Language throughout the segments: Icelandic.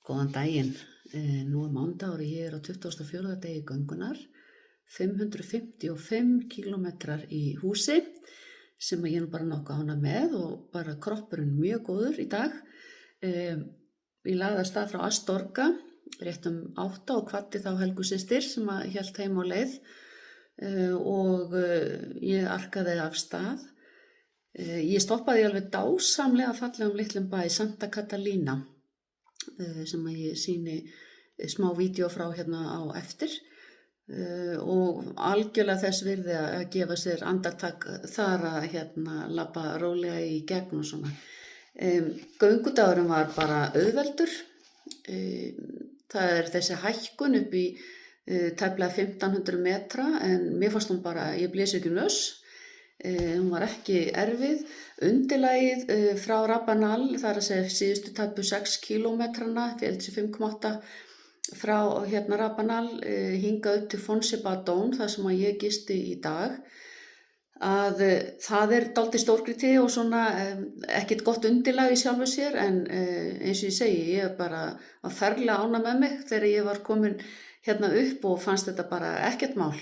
Góðan daginn. Nú mánudagur og ég á 24. degi göngunnar, 555 kílómetrar í húsi sem ég bara nokkuð ánægð með og bara kroppurinn mjög góður í dag. Ég lagði af stað frá Astorga rétt 8 og kvaddi þá Helgu systir sem hélt heim á leið og ég arkaði af stað. Ég stoppaði alveg dásamlega fallegum litlum bæ, Santa Catalina, sem ég sýni smá vídeo frá hérna á eftir og algjörlega þess virði að gefa sér andartak þar að labba rólega í gegn og svona. Göngudagurinn var bara auðveldur. Það þessi hækkun upp í tæplega 1500 metra en mér fannst hún bara, ég blés ekki nöss. Hún var ekki erfið. Undirlagið frá Rabanal, það að segja síðustu tæpu 6 kílómetrana, þessi 5,8 frá Rabanal hingað upp til Fontgibaudon, þar sem ég gisti í dag, að það dálítið stórgrýti og svona ekkert gott undirlag í sjálfu sér, en eins og ég segi, ég bara var ferlega ánægð með mig þegar ég var komin upp og fannst þetta bara ekkert mál.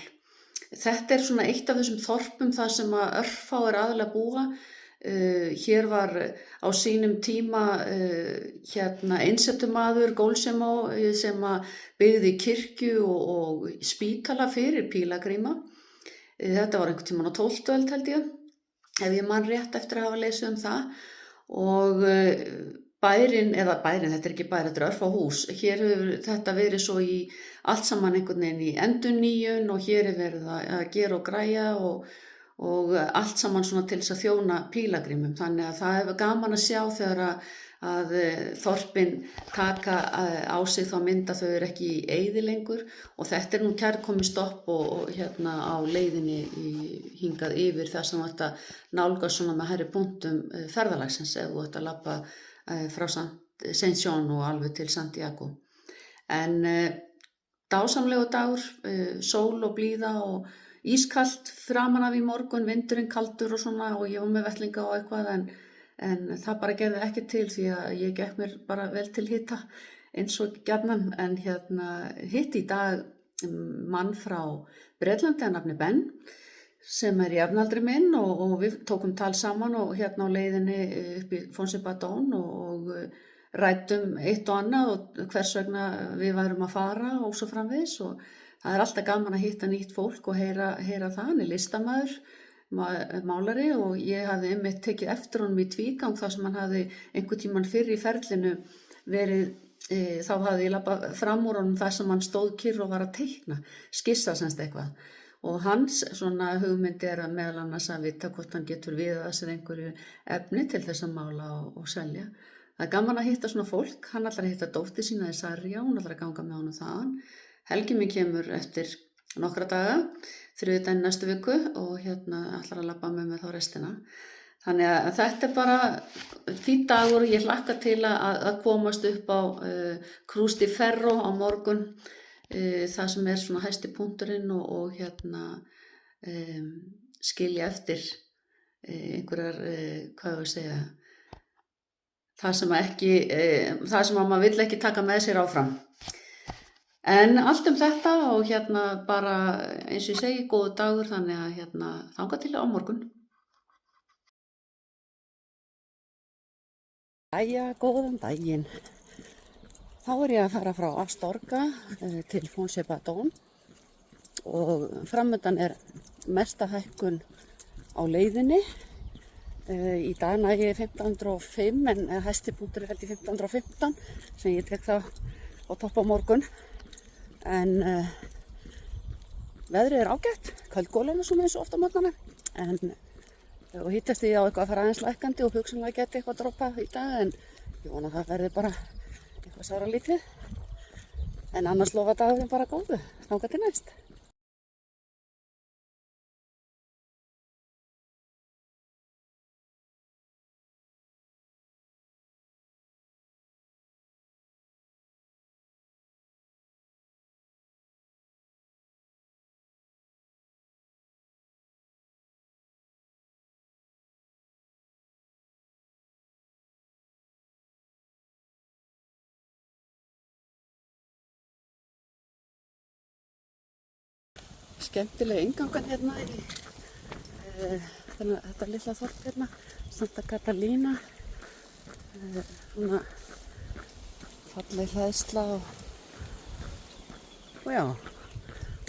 Þetta svona eitt af þessum þorpum þar sem að örfáir aðilar búa. Hér var á sínum tíma einsetumaður Golsemo sem byggði kirkju og spítala fyrir pílagríma. Þetta var einhvern tímann á 12. öld held ég, ef ég man rétt eftir að hafa lesið það. Og bærinn, þetta ekki bær, þetta örfá hús. Hér hefur þetta verið svo í allt saman einhvern veginn í endurnýjun og hér verið að gera og græja og allt saman svona til þess að þjóna pílagrímum. Þannig að það hefur gaman að sjá þegar að þorpin taka á sig þá mynd að þau ekki í eyði lengur og þetta nú kærkomið stopp og á leiðinni hingað yfir það sem þetta nálgast svona með hærri punktum ferðalagsins ef þú ætti að labba frá Saint-Jean og alveg til Santiago. En dásamlegur dagur, sól og blíða og ískalt framan af í morgun, vindurinn kaldur og svona og ég var með vettlinga og eitthvað en það bara gerði ekki til því að ég gekk mér bara vel til hita eins og gjarnan. En hitt í dag mann frá Bretlandi að nafni Ben sem jafnaldri minn og við tókum tal saman og á leiðinni upp í Fontgibaudon og ræddum eitt og annað og hvers vegna við værum að fara og svo framvegis og það alltaf gaman að hitta nýtt fólk og heyra það. Hann listamaður, málari og ég hafði einmitt tekið eftir honum í tvígang þar sem hann hafði einhvern tímann fyrr í ferlinu verið, þá hafði ég labbað fram úr honum þar sem hann stóð kyrr og var að teikna, skissa semst eitthvað. Og hans svona hugmynd að meðal annars að vita hvort hann getur viðað sér einhverju efni til þess að mála og selja. Það gaman að hitta svona fólk, hann ætlar að hitta dóttir sína í Sarja, hún ætlar að ganga með honum þaðan. Helgi minn kemur eftir nokkra daga, þriðjudaginn næstu viku og ætlar að labba með mig þá restina. Þannig að þetta bara fínn dagur og ég hlakka til að komast upp á Cruz de Ferro á morgun, það sem svona hæsti punkturinn og skilja eftir einhverjar, hvað ég segja, það sem maður vill ekki taka með sér áfram. En allt þetta og bara eins og ég segi, góður dagur, þannig að þangað til á morgun. Jæja, góðan daginn. Þá ég að fara frá Astorga til Fontgibaudon og framöndan mesta hækkun á leiðinni. Í dag nægi 1505 en hæsti punktur held ég 1515 sem ég tek það á topp á morgun. En veðrið ágætt, köldgólinu svona eins og oft á morgnana og hittast ég á eitthvað að fara aðeins lækkandi og hugsanlega geti eitthvað droppað í dag en ég vona að það verði bara eitthvað sáralítið en annars lofa dagurinn bara góðu, þangað til næst. skemmtilega inngangan hérna í þetta litla þorp hérna, Santa Catalina. Svona falleg hleðsla og já,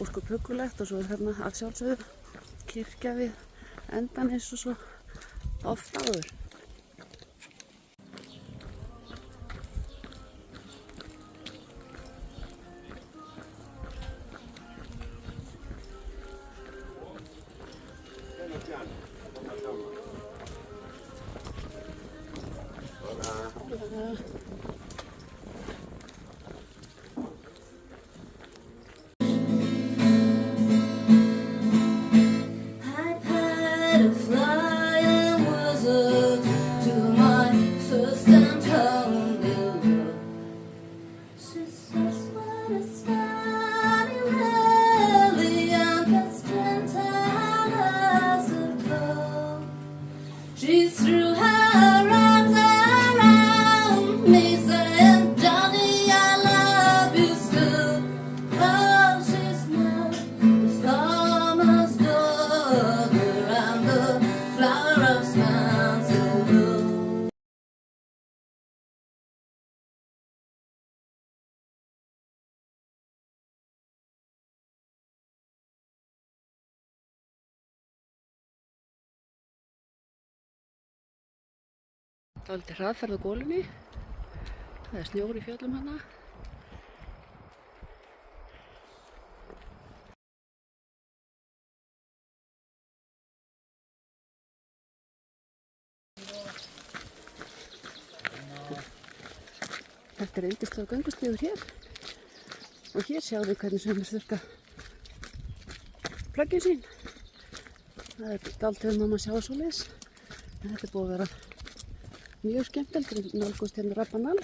ósköp huggulegt, og svo hérna að sjálfsögðu kirkja við endan eins og svo oft áður. She threw her arms around me, saying, Johnny, I love you still. Oh, she's not the farmer's daughter, and the flower of Spencerville. Dálítið hraðferð á golunni. Það er snjór í fjöllum hana. Þetta er yndislegur göngustígur hér. Og hér sjáum við hvernig sumir þurrka plöggin sín. Það er dálítið að sjá svoleiðis. En þetta er búið að vera mjög skemmtilegt. Nálgumst hérna Rabanal.